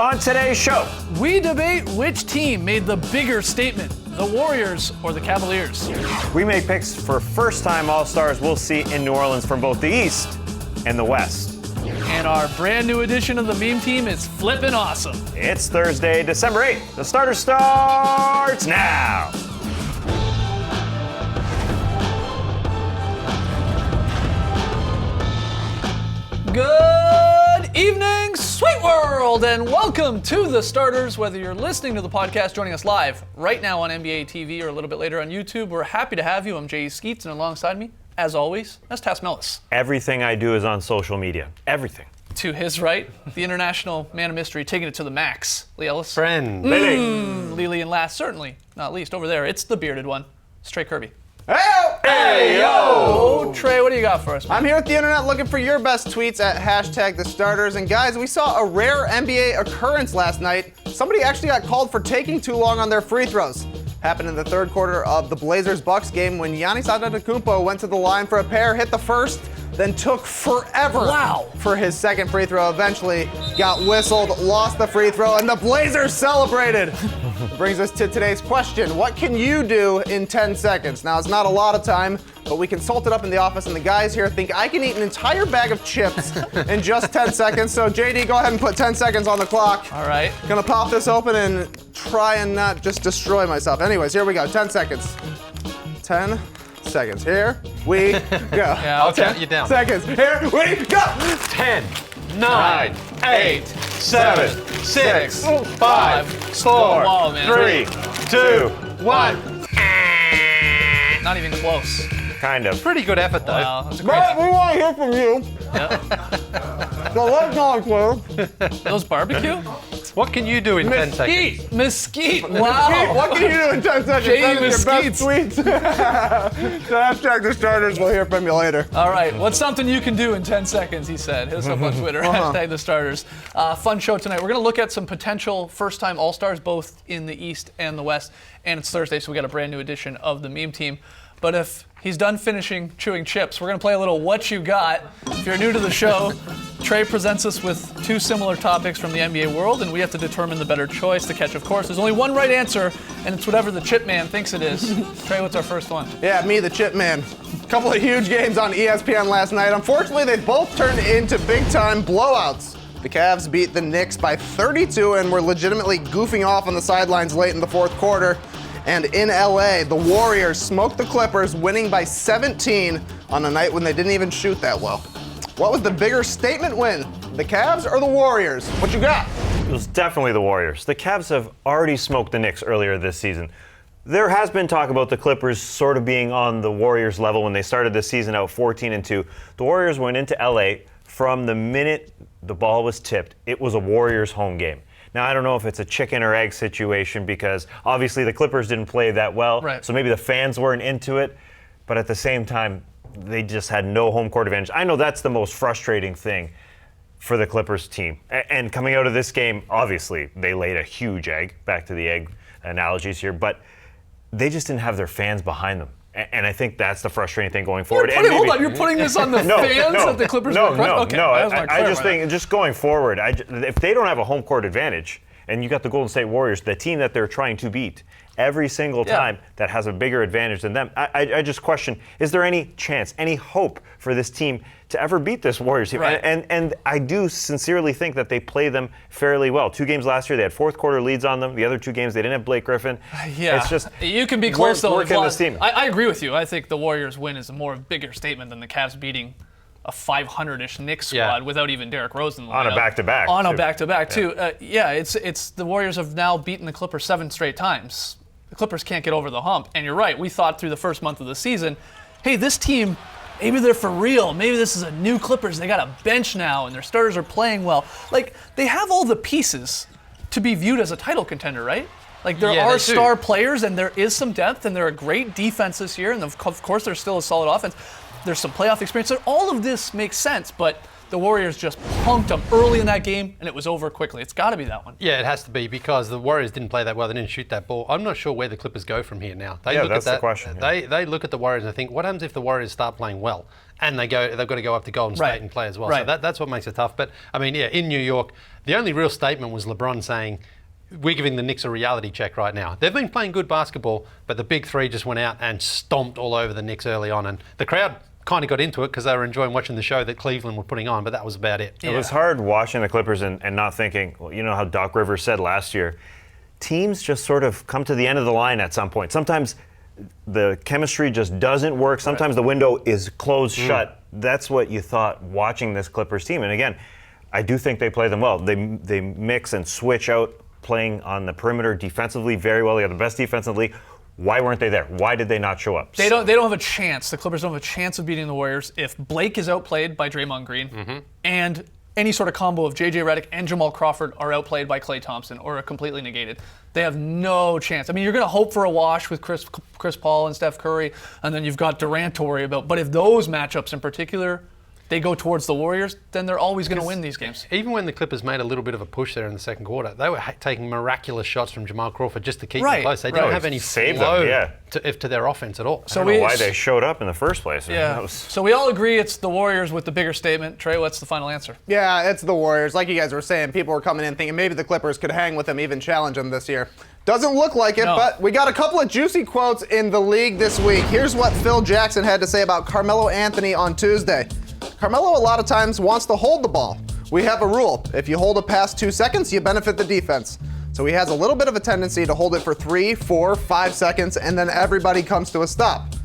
On today's show, we debate which team made the bigger statement, the Warriors or the Cavaliers. we make picks for first-time All-Stars we'll see in New Orleans from both the East and the West. And our brand new edition of the Meme Team is flippin' awesome. It's Thursday, December 8th. The starter starts now. Good evening, sweet world, and welcome to the starters. Whether you're listening to the podcast, joining us live right now on NBA TV or a little bit later on YouTube, we're happy to have you. I'm Jay Skeets, and alongside me, as always, that's Tass Mellis. Everything I do is on social media. Everything. To his right, the international man of mystery, taking it to the max, Lee Ellis. Friend. Lily, and last, certainly not least, over there, it's the bearded one, it's Trey Kirby. Hey, yo! Oh, Trey, what do you got for us, man? I'm here with the internet looking for your best tweets at #TheStarters. And guys, we saw a rare NBA occurrence last night. Somebody actually got called for taking too long on their free throws. Happened in the third quarter of the Blazers-Bucks game when Giannis Antetokounmpo went to the line for a pair, hit the first, then took forever for his second free throw. Eventually got whistled, lost the free throw, and the Blazers celebrated. Brings us to today's question. What can you do in 10 seconds? Now, it's not a lot of time, but we consulted up in the office, and the guys here think I can eat an entire bag of chips in just 10 seconds. So, JD, go ahead and put 10 seconds on the clock. All right. Gonna pop this open and try and not just destroy myself. Anyways, here we go. 10 seconds. 10 seconds. Here we go. Yeah, I'll okay. count you down. Seconds. Here we go. 10, 9, 8, 7, 6, 5, 4, Wall, man. 3, 2, 1. Not even close. kind of. Pretty good effort, though. Wow, that's a great. But we want to hear from you. Yeah. So let's go on, Those barbecue? What can you do in 10 seconds? Mesquite. Wow. What can you do in 10 seconds? Jay Send us your best Mesquites. tweets. So #TheStarters. We'll hear from you later. All right, what's something you can do in 10 seconds, he said. Hit us up on Twitter, #TheStarters. Fun show tonight. We're going to look at some potential first-time All-Stars, both in the East and the West. And it's Thursday, so we got a brand new edition of the Meme Team. But if he's done finishing chewing chips, we're going to play a little What You Got. If you're new to the show, Trey presents us with two similar topics from the NBA world, and we have to determine the better choice to catch, of course. There's only one right answer, and it's whatever the chip man thinks it is. Trey, what's our first one? Yeah, me, the chip man. Couple of huge games on ESPN last night. Unfortunately, they both turned into big-time blowouts. The Cavs beat the Knicks by 32 and were legitimately goofing off on the sidelines late in the fourth quarter. And in LA, the Warriors smoked the Clippers, winning by 17 on a night when they didn't even shoot that well. What was the bigger statement win, the Cavs or the Warriors? What you got? It was definitely the Warriors. The Cavs have already smoked the Knicks earlier this season. There has been talk about the Clippers sort of being on the Warriors level when they started the season out 14-2. The Warriors went into LA from the minute the ball was tipped. It was a Warriors home game. Now, I don't know if it's a chicken or egg situation because obviously the Clippers didn't play that well, right. So maybe the fans weren't into it, but at the same time, they just had no home court advantage. I know that's the most frustrating thing for the Clippers team. And coming out of this game, obviously, they laid a huge egg, back to the egg analogies here, but they just didn't have their fans behind them. And I think that's the frustrating thing going forward. Hold on, you're putting this on the fans that the Clippers were okay, I just think, just going forward, if they don't have a home court advantage, and you got the Golden State Warriors, the team that they're trying to beat, every single time that has a bigger advantage than them, I just question, is there any chance, any hope for this team to ever beat this Warriors team? Right. And I do sincerely think that they play them fairly well. 2 games last year, they had fourth quarter leads on them. The other 2 games, they didn't have Blake Griffin. Yeah, it's just you can be close though. Working this team. I agree with you. I think the Warriors win is a more bigger statement than the Cavs beating a 500-ish Knicks squad without even Derrick Rose in the lineup. On a back-to-back. On a back-to-back too. It's the Warriors have now beaten the Clippers 7 straight times. The Clippers can't get over the hump. And you're right. We thought through the first month of the season, hey, this team, maybe they're for real. Maybe this is a new Clippers. They got a bench now, and their starters are playing well. Like, they have all the pieces to be viewed as a title contender, right? Like, there are star players, and there is some depth, and they're a great defense this year, and of course, there's still a solid offense. There's some playoff experience. So all of this makes sense, but the Warriors just punked them early in that game, and it was over quickly. It's got to be that one. Yeah, it has to be because the Warriors didn't play that well. They didn't shoot that ball. I'm not sure where the Clippers go from here now. That's the question. They look at the Warriors and think, what happens if the Warriors start playing well? and they've got to go up to Golden State Right. and play as well. Right. So that's what makes it tough. But I mean, yeah, in New York, the only real statement was LeBron saying, we're giving the Knicks a reality check right now. They've been playing good basketball, but the big three just went out and stomped all over the Knicks early on. And the crowd kind of got into it because they were enjoying watching the show that Cleveland were putting on, but that was about it. It was hard watching the Clippers and not thinking, well, you know how Doc Rivers said last year, teams just sort of come to the end of the line at some point. Sometimes the chemistry just doesn't work. Sometimes the window is closed shut. That's what you thought watching this Clippers team. And again, I do think they play them well. They mix and switch out playing on the perimeter defensively very well. They have the best defense in the league. Why weren't they there? Why did they not show up? They don't have a chance. The Clippers don't have a chance of beating the Warriors if Blake is outplayed by Draymond Green and any sort of combo of J.J. Redick and Jamal Crawford are outplayed by Klay Thompson or are completely negated. They have no chance. I mean, you're going to hope for a wash with Chris Paul and Steph Curry, and then you've got Durant to worry about. But if those matchups in particular, they go towards the Warriors, then they're always going to win these games. Even when the Clippers made a little bit of a push there in the second quarter, they were taking miraculous shots from Jamal Crawford just to keep them close. They didn't have any flow to their offense at all. I don't know why they showed up in the first place. Yeah. So we all agree it's the Warriors with the bigger statement. Trey, what's the final answer? Yeah, it's the Warriors. Like you guys were saying, people were coming in thinking maybe the Clippers could hang with them, even challenge them this year. Doesn't look like it, but we got a couple of juicy quotes in the league this week. Here's what Phil Jackson had to say about Carmelo Anthony on Tuesday. Carmelo a lot of times wants to hold the ball. We have a rule. If you hold it past 2 seconds, you benefit the defense. So he has a little bit of a tendency to hold it for 3, 4, 5 seconds, and then everybody comes to a stop.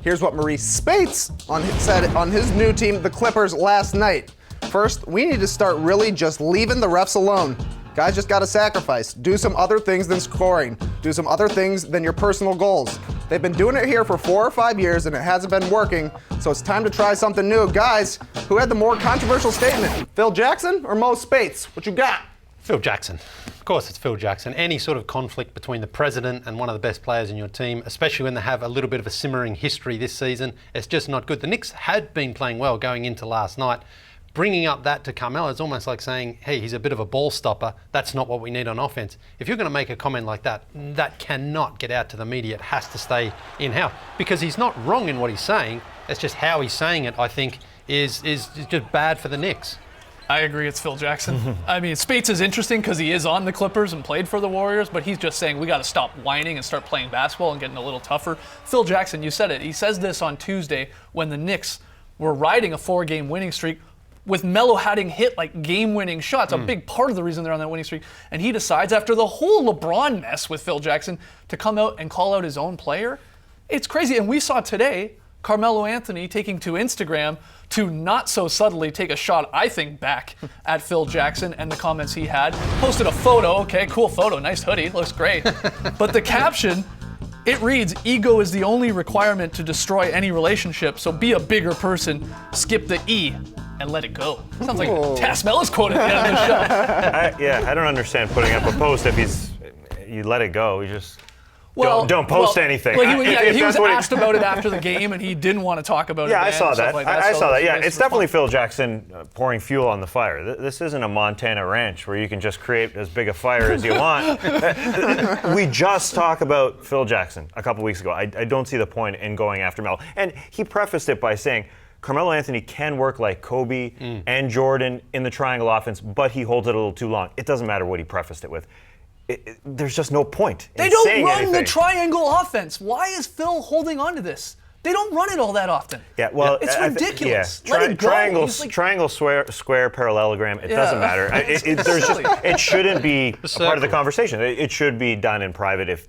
Here's what Maurice Spates said on his new team, the Clippers, last night. First, we need to start really just leaving the refs alone. Guys just got to sacrifice. Do some other things than scoring. Do some other things than your personal goals. They've been doing it here for 4 or 5 years and it hasn't been working, so it's time to try something new. Guys, who had the more controversial statement? Phil Jackson or Mo Spates? What you got? Phil Jackson. Of course it's Phil Jackson. Any sort of conflict between the president and one of the best players in your team, especially when they have a little bit of a simmering history this season, it's just not good. The Knicks had been playing well going into last night. Bringing up that to Carmelo is almost like saying, hey, he's a bit of a ball stopper. That's not what we need on offense. If you're going to make a comment like that, that cannot get out to the media. It has to stay in-house. Because he's not wrong in what he's saying. It's just how he's saying it, I think, is just bad for the Knicks. I agree, it's Phil Jackson. I mean, Spates is interesting because he is on the Clippers and played for the Warriors, but he's just saying we got to stop whining and start playing basketball and getting a little tougher. Phil Jackson, you said it. He says this on Tuesday when the Knicks were riding a 4-game winning streak with Melo having hit like game-winning shots, a big part of the reason they're on that winning streak. And he decides after the whole LeBron mess with Phil Jackson to come out and call out his own player. It's crazy. And we saw today Carmelo Anthony taking to Instagram to not so subtly take a shot, I think, back at Phil Jackson and the comments he had. Posted a photo. Okay, cool photo. Nice hoodie. Looks great. But the caption, it reads, ego is the only requirement to destroy any relationship, so be a bigger person, skip the E, and let it go. Sounds like Taz Mella's quote at the end of the show. I don't understand putting up a post if you let it go. You just don't post anything. Well, he was asked about it after the game, and he didn't want to talk about it. Yeah, I saw that. I saw that. Yeah, it's definitely fun. Phil Jackson pouring fuel on the fire. This isn't a Montana ranch where you can just create as big a fire as you want. We just talked about Phil Jackson a couple weeks ago. I don't see the point in going after Melo. And he prefaced it by saying, Carmelo Anthony can work like Kobe and Jordan in the triangle offense, but he holds it a little too long. It doesn't matter what he prefaced it with. There's just no point in They don't saying run anything. the triangle offense. Why is Phil holding on to this? They don't run it all that often. Yeah, well, it's ridiculous. Yeah. Let it go. Triangle, square, parallelogram. It doesn't matter. It shouldn't be a part of the conversation. It should be done in private.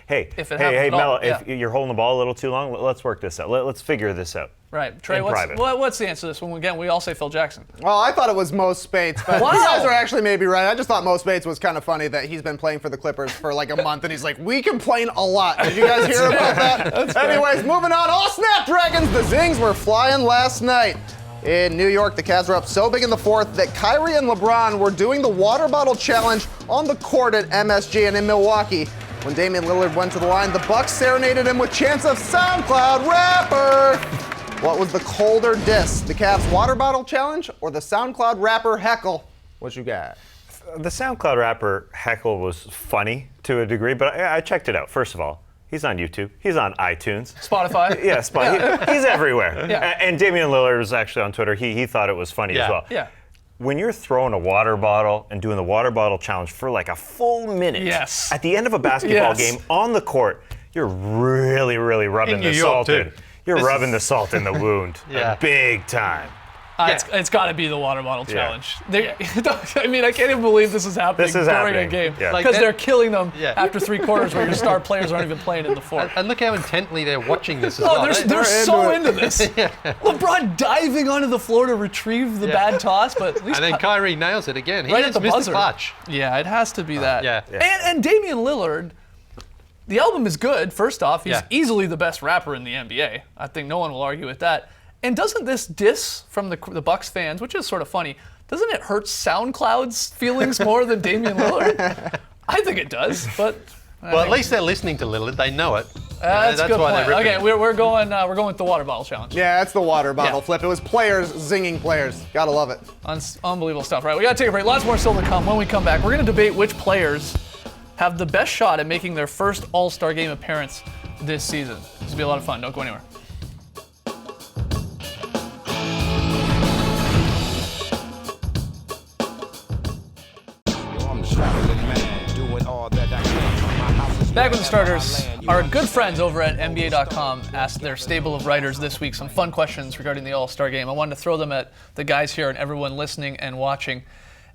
Hey, Melo, if you're holding the ball a little too long, let's work this out. Let's figure this out. Right, Trey. What's the answer to this one? Again, we all say Phil Jackson. Well, I thought it was Mo Spates, but Wow. you guys are actually maybe right. I just thought Mo Spates was kind of funny that he's been playing for the Clippers for like a month, and he's like, we complain a lot. Did you guys hear about that? Anyways, moving on. Oh, Snapdragons! The Zings were flying last night. In New York, the Cavs were up so big in the fourth that Kyrie and LeBron were doing the water bottle challenge on the court at MSG and in Milwaukee. When Damian Lillard went to the line, the Bucks serenaded him with chants of SoundCloud rapper. What was the colder diss, the Cavs water bottle challenge or the SoundCloud rapper heckle? What you got? The SoundCloud rapper heckle was funny to a degree, but I checked it out. First of all, He's on YouTube. He's on iTunes. Spotify. Yeah, he's everywhere. Yeah. And Damian Lillard was actually on Twitter. He thought it was funny as well. Yeah. When you're throwing a water bottle and doing the water bottle challenge for like a full minute Yes. at the end of a basketball Yes. game on the court, you're really, really rubbing In the New York, salt in. too. You're This rubbing is- the salt in the wound. Yeah. Big time. It's got to be the water bottle Yeah. challenge. I mean, I can't even believe this is happening This is during happening. a game Yeah. because Like they're killing them Yeah. after 3 quarters where your star players aren't even playing in the fourth. And look how intently they're watching this as Oh, well. they're so into this. Yeah. LeBron diving onto the floor to retrieve the bad toss, but at least And then Kyrie nails it again. He right is at the Mr. buzzer. Clutch. Yeah, it has to be that. Yeah. And Damian Lillard, the album is good. First off, he's Yeah. easily the best rapper in the NBA. I think no one will argue with that. And doesn't this diss from the Bucks fans, which is sort of funny, doesn't it hurt SoundCloud's feelings more than Damian Lillard? I think it does, but Well, at least they're listening to Lillard. They know it. that's a good why point. they're ripping Okay, it. we're going with the water bottle challenge. Yeah, that's the water bottle Yeah. flip. It was players zinging players. Gotta love it. Unbelievable stuff. Right, we got to take a break. Lots more still to come. When we come back, we're going to debate which players have the best shot at making their first All-Star Game appearance this season. This will be a lot of fun. Don't go anywhere. Back with the starters. Our good friends over at NBA.com asked their stable of writers this week some fun questions regarding the All-Star Game. I wanted to throw them at the guys here and everyone listening and watching.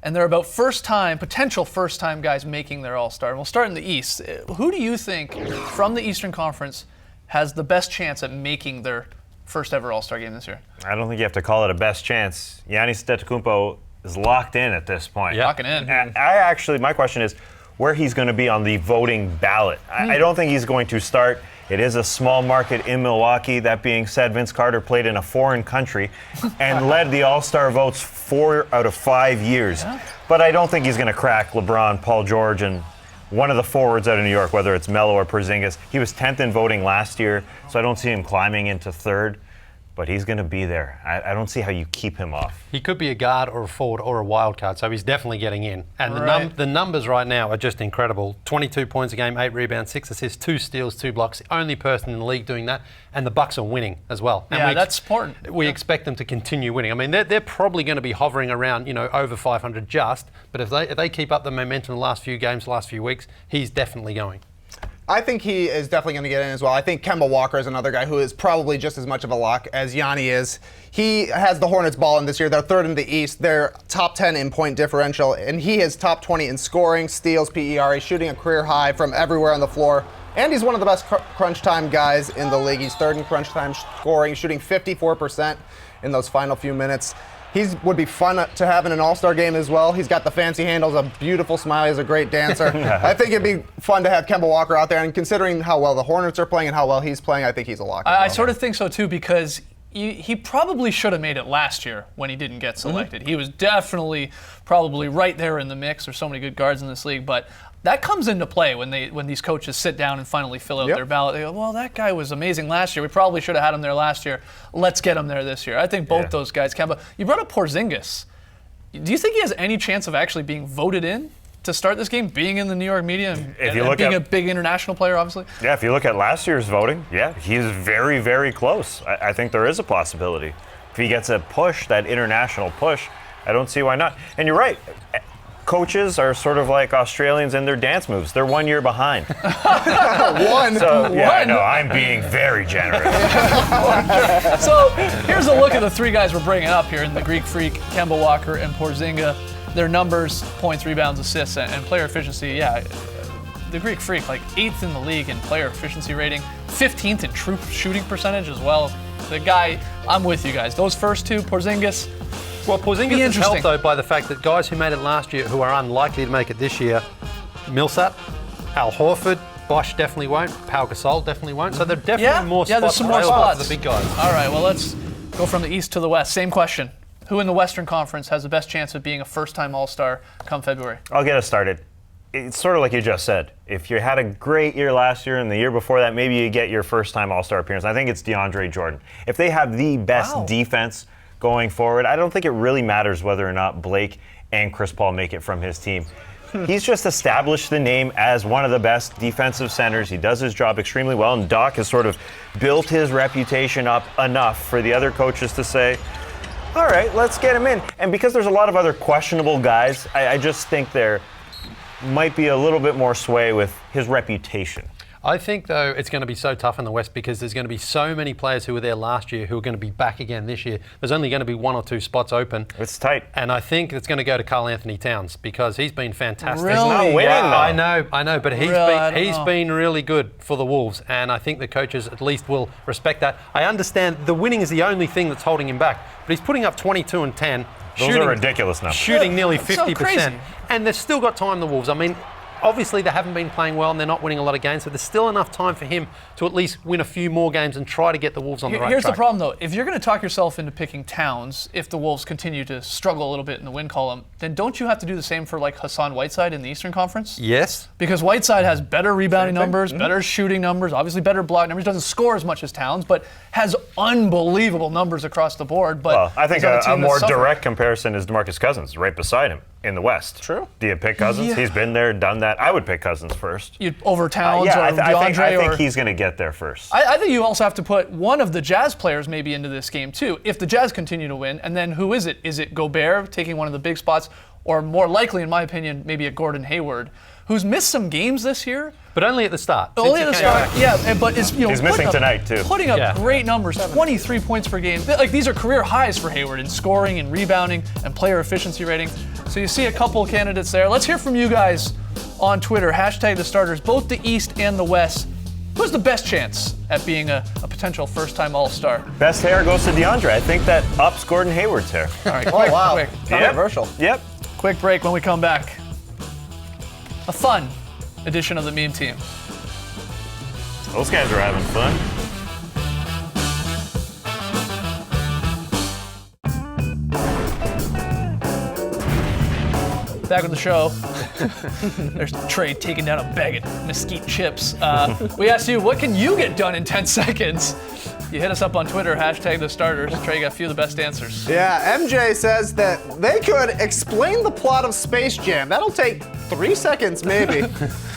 And they're about potential first-time guys making their All-Star. And we'll start in the East. Who do you think from the Eastern Conference has the best chance at making their first ever All-Star Game this year? I don't think you have to call it a best chance. Giannis Antetokounmpo is locked in at this point. Yeah. Locking in. And my question is where he's going to be on the voting ballot. I don't think he's going to start. It is a small market in Milwaukee. That being said, Vince Carter played in a foreign country and led the All-Star votes 4 out of 5 years. Yeah. But I don't think he's going to crack LeBron, Paul George, and one of the forwards out of New York, whether it's Melo or Porzingis. He was 10th in voting last year, so I don't see him climbing into 3rd. But he's going to be there. I don't see how you keep him off. He could be a guard or a forward or a wild card, so he's definitely getting in. And Right. the numbers right now are just incredible. 22 points a game, 8 rebounds, 6 assists, 2 steals, 2 blocks. The only person in the league doing that. And the Bucks are winning as well. And Yeah, that's important. We expect them to continue winning. I mean, they're probably going to be hovering around, over 500 just. But if they keep up the momentum the last few games, the last few weeks, he's definitely going. I think he is definitely going to get in as well. I think Kemba Walker is another guy who is probably just as much of a lock as Yanni is. He has the Hornets ball in this year. They're 3rd in the East. They're top 10 in point differential, and he is top 20 in scoring, steals, PER. He's shooting a career high from everywhere on the floor. And he's one of the best crunch time guys in the league. He's 3rd in crunch time scoring, shooting 54% in those final few minutes. He would be fun to have in an All-Star game as well. He's got the fancy handles, a beautiful smile. He's a great dancer. I think it'd be fun to have Kemba Walker out there. And considering how well the Hornets are playing and how well he's playing, I think he's a lock. I sort of think so too, because he probably should have made it last year when he didn't get selected. He was definitely probably right there in the mix. There's so many good guards in this league, but that comes into play when these coaches sit down and finally fill out Yep. their ballot. They go, well, that guy was amazing last year. We probably should have had him there last year. Let's get him there this year. I think both those guys can. But you brought up Porzingis. Do you think he has any chance of actually being voted in to start this game, being in the New York media and being a big international player, obviously? Yeah, if you look at last year's voting, he's very, very close. I think there is a possibility. If he gets a push, that international push, I don't see why not. And you're right. Coaches are sort of like Australians in their dance moves. They're 1 year behind. One. So, yeah, I know. I'm being very generous. So here's a look at the 3 guys we're bringing up here in the Greek Freak, Kemba Walker and Porzingis. Their numbers, points, rebounds, assists, and player efficiency. Yeah, the Greek Freak, like 8th in the league in player efficiency rating, 15th in true shooting percentage as well. The guy, I'm with you guys. Those first 2, Porzingis. Well, Porzingis is interesting. helped, though, by the fact that guys who made it last year who are unlikely to make it this year, Millsap, Al Horford, Bosch definitely won't, Pau Gasol definitely won't. So there are definitely more spots there's some more available spots for the big guys. All right, well, let's go from the East to the West. Same question. Who in the Western Conference has the best chance of being a first-time All-Star come February? I'll get us started. It's sort of like you just said. If you had a great year last year and the year before that, maybe you get your first-time All-Star appearance. I think it's DeAndre Jordan. If they have the best defense going forward, I don't think it really matters whether or not Blake and Chris Paul make it from his team. He's just established the name as one of the best defensive centers. He does his job extremely well, and Doc has sort of built his reputation up enough for the other coaches to say, all right, let's get him in. And because there's a lot of other questionable guys, I just think there might be a little bit more sway with his reputation. I think, though, it's going to be so tough in the West because there's going to be so many players who were there last year who are going to be back again this year. There's only going to be 1 or 2 spots open. It's tight. And I think it's going to go to Karl Anthony Towns because he's been fantastic. Really? He's not winning, Yeah, though. I know, but he's been really good for the Wolves, and I think the coaches at least will respect that. I understand the winning is the only thing that's holding him back, but he's putting up 22 and 10. Those are ridiculous numbers. Shooting nearly That's so 50%. crazy. And they've still got time, the Wolves. I mean, obviously they haven't been playing well and they're not winning a lot of games, so there's still enough time for him to at least win a few more games and try to get the Wolves on the right Here's track. the problem, though. If you're going to talk yourself into picking Towns, if the Wolves continue to struggle a little bit in the win column, then don't you have to do the same for like Hassan Whiteside in the Eastern Conference? Yes. Because Whiteside has better rebounding numbers, better shooting numbers, obviously better block numbers, doesn't score as much as Towns, but has unbelievable numbers across the board. But Well, I think he's on a team more that's suffering. direct comparison is DeMarcus Cousins, right beside him in the West. True. Do you pick Cousins? Yeah. He's been there, done that. I would pick Cousins first. You over Towns Yeah, or DeAndre I think or he's going to get there first. I think you also have to put one of the Jazz players maybe into this game too. If the Jazz continue to win, and then who is it? Is it Gobert taking one of the big spots, or more likely, in my opinion, maybe a Gordon Hayward, who's missed some games this year? But only at the start. Only at Since the he came start, back. yeah. But it's He's missing tonight, too. Putting up Yeah. great numbers, 23 points per game. Like these are career highs for Hayward in scoring and rebounding and player efficiency rating. So you see a couple of candidates there. Let's hear from you guys on Twitter. Hashtag the starters, both the East and the West. Who's the best chance at being a potential first-time All-Star? Best hair goes to DeAndre. I think that ups Gordon Hayward's hair. All right, Oh, quick, wow. quick. Controversial. Yep. Quick break when we come back. A fun edition of the Meme Team. Those guys are having fun. Back with the show. There's Trey taking down a bag of mesquite chips. We asked you, what can you get done in 10 seconds? You hit us up on Twitter, hashtag the starters. Trey got a few of the best answers. Yeah, MJ says that they could explain the plot of Space Jam. That'll take 3 seconds, maybe.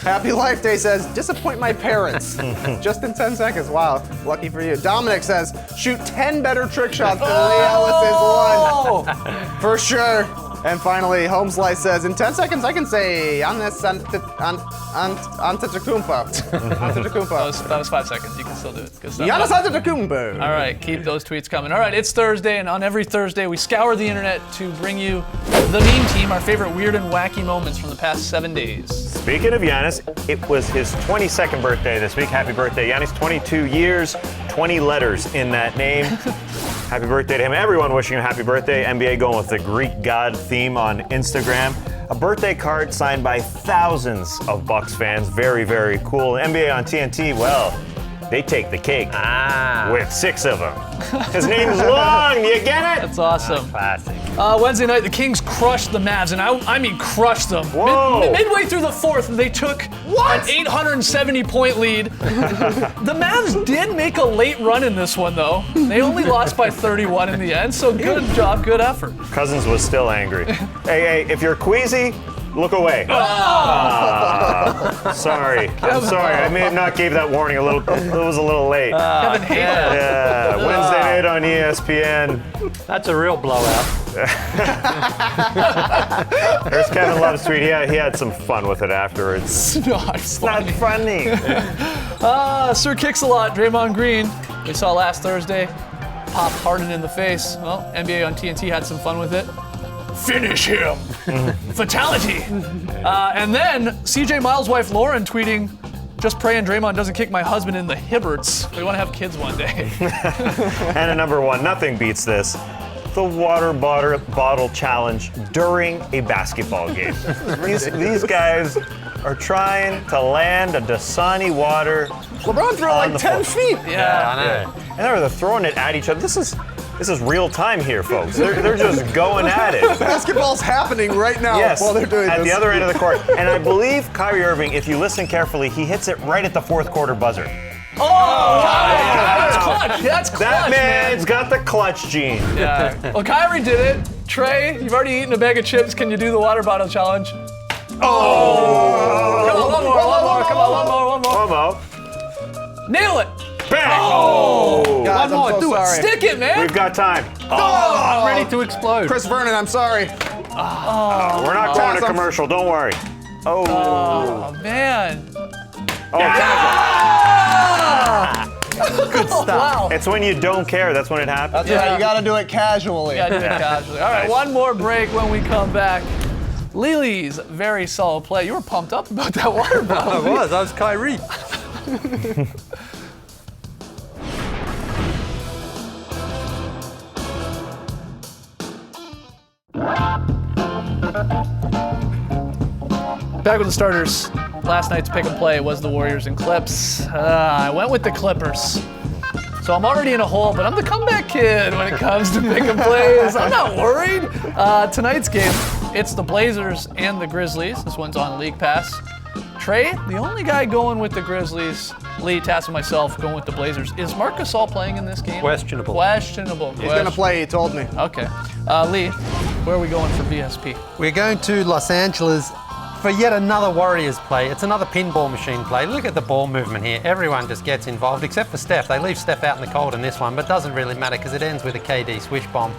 Happy Life Day says, disappoint my parents. Just in 10 seconds. Wow, lucky for you. Dominic says, shoot 10 better trick shots than Lee Ellis's one. For sure. And finally, Holmeslice says, in 10 seconds, I can say Giannis Antetokounmpo. Antetokounmpo. That was 5 seconds. You can still do it. Good stuff. Giannis Antetokounmpo. All right, keep those tweets coming. All right, it's Thursday, and on every Thursday, we scour the internet to bring you the Meme Team, our favorite weird and wacky moments from the past 7 days. Speaking of Giannis, it was his 22nd birthday this week. Happy birthday, Giannis. 22 years, 20 letters in that name. Happy birthday to him. Everyone wishing him a happy birthday. NBA going with the Greek god theme on Instagram. A birthday card signed by thousands of Bucks fans. Very, very cool. NBA on TNT, well, they take the cake with 6 of them. His name's long, you get it? That's awesome. Classic. Wednesday night, the Kings crushed the Mavs, and I mean crushed them. Whoa. Midway through the fourth, they took an 870-point lead. The Mavs did make a late run in this one, though. They only lost by 31 in the end, so good job, good effort. Cousins was still angry. Hey, if you're queasy, look away. Sorry. I'm sorry. I may have not gave that warning it was a little late. Kevin Hayden. Yeah, Wednesday night on ESPN. That's a real blowout. There's Kevin Love's tweet. He had some fun with it afterwards. It's not funny. funny. Sir Kicks-a-Lot, Draymond Green. We saw last Thursday. Pop Harden in the face. Well, NBA on TNT had some fun with it. Finish him. Fatality. And then CJ Miles' wife Lauren tweeting, just praying Draymond doesn't kick my husband in the hibberts. We want to have kids one day. And a number one, nothing beats this. The water bottle challenge during a basketball game. These guys are trying to land a Dasani water. LeBron threw On like the 10 floor. feet. Yeah. I know. And they're throwing it at each other. This is real time here, folks. They're just going at it. Basketball's happening right now Yes, while they're doing at this. the other end of the court. And I believe Kyrie Irving, if you listen carefully, he hits it right at the fourth quarter buzzer. That's clutch. That's clutch, That man. man's got the clutch gene. Yeah. Well, Kyrie did it. Trey, you've already eaten a bag of chips. Can you do the water bottle challenge? Come on, one more. Come on, one more. Almost. Nail it. Bang! Guys, One more, I'm so do it. sorry. Stick it, man. We've got time. I'm ready to explode. Chris Vernon, I'm sorry. We're not going to commercial. Don't worry. Oh. Oh, man. Oh, Good stuff. Wow. it's when you don't care. That's when it happens. That's right, you gotta do it casually. Yeah, do it casually. All right, Nice. one more break when we come back. Lily's very solid play. You were pumped up about that water bottle. I was Kyrie. Back with the starters. Last night's pick and play was the Warriors and Clips. I went with the Clippers. So I'm already in a hole, but I'm the comeback kid when it comes to pick and plays. I'm not worried. Tonight's game, it's the Blazers and the Grizzlies. This one's on League Pass. Trey, the only guy going with the Grizzlies, Lee, Tass, and myself going with the Blazers. Is Marc Gasol playing in this game? Questionable. Questionable. He's gonna play, he told me. Okay. Lee, where are we going for BSP? We're going to Los Angeles for yet another Warriors play. It's another pinball machine play. Look at the ball movement here. Everyone just gets involved, except for Steph. They leave Steph out in the cold in this one, but it doesn't really matter because it ends with a KD swish bomb.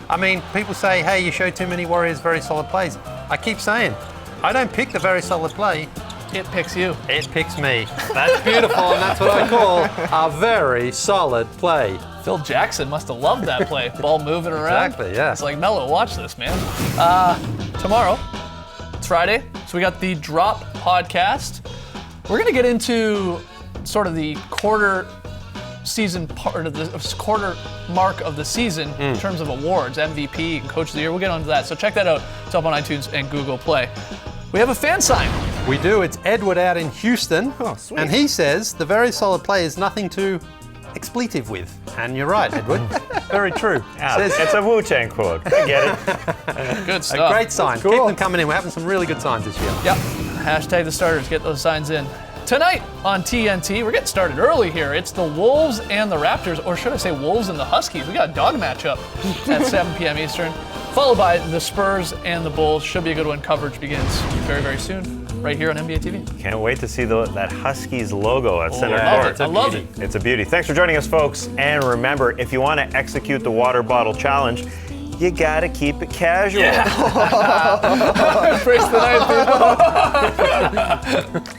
I mean, people say, hey, you show too many Warriors very solid plays. I keep saying, I don't pick the very solid play. It picks you. It picks me. That's beautiful, and that's what I call a very solid play. Phil Jackson must have loved that play. Ball moving around. Exactly, yeah. It's like, Melo, watch this, man. Tomorrow, it's Friday, so we got the Drop podcast. We're going to get into sort of the quarter season part of the quarter mark of the season in terms of awards, MVP and Coach of the Year. We'll get onto that. So check that out. It's up on iTunes and Google Play. We have a fan sign. We do. It's Edward out in Houston. Oh, sweet. And he says the very solid play is nothing to expletive with. And you're right, Edward. Very true. Says, It's a Wu-Tang quote. I get it. Good a stuff. great sign. cool. Keep them coming in. We're having some really good signs this year. Yep. Hashtag the starters. Get those signs in. Tonight on TNT, we're getting started early here. It's the Wolves and the Raptors, or should I say Wolves and the Huskies. We got a dog matchup at 7 p.m. Eastern, followed by the Spurs and the Bulls. Should be a good one. Coverage begins very, very soon, right here on NBA TV. Can't wait to see that Huskies logo at center I love court. it. I love it. It's a beauty. Thanks for joining us, folks. And remember, if you want to execute the water bottle challenge, you gotta keep it casual. Praise the night, people.